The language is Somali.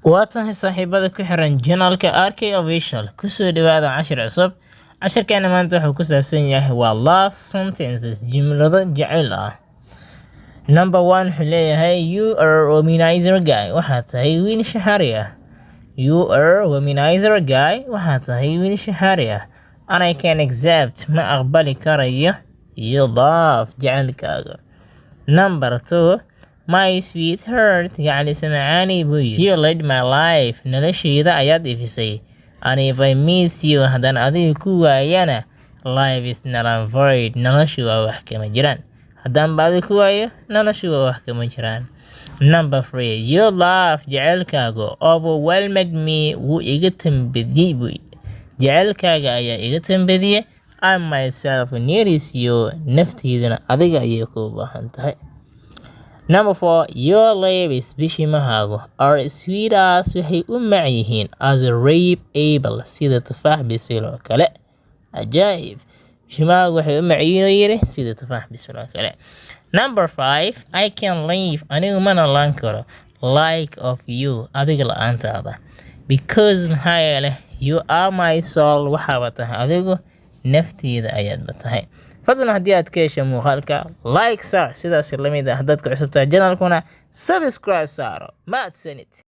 waatan saaxiibada ku xiran channelka RK Official kusoo dhawaada cashir cusub. Cashirkeena maanta wuxuu ku saabsan yahay waa love sentences, jumlado jacayl ah. Number 1 wuxuu leeyahay you are a womanizer guy, waxaa tahay wiil shahari ah. You are a womanizer guy, waxaa tahay wiil shahari ah. And I can accept, ma aqbali karayo you love jacaylkaaga. Number 2 my sweetheart, yacni samacaani buu yidhi. You led my life, noloshayda ayaad ifisay. And if I miss you, haddaan adiga ku waayana, life is not a void, noloshu waa wax kama jiraan. haddaan ba adiga ku waayo, noloshu waa wax kama jiraan. Number 3 your love, jacaylkaaga overwhelmed me, wuu iga tambadiyey buu yidhi. Jacaylkaaga ayaa iga tambadiyey. I myself needs you, nafteydana adiga ayay ku baahan tahay. Number 4 your lips, bishimahaagu are sweet as, waxay u mac yihiin as a rape apple, sida tufaax bisil oo kale. Ajaa'ib, bishimahaagu waxay u mac yihiin oo yiri sida tufaax bisil oo kale. Number 5 I can live, anigu mana laan karo like of you, adiga la'aantaada. Because maxaa yeelay you are my soul, waxaaba tahay adigu nafteeda ayaadba tahay. fadlan haddii aad ka heshay muuqaalka like saar, sidaas la mid ah haddaad ku cusubtahay channelkuna subscribe saaro. Mahadsanid.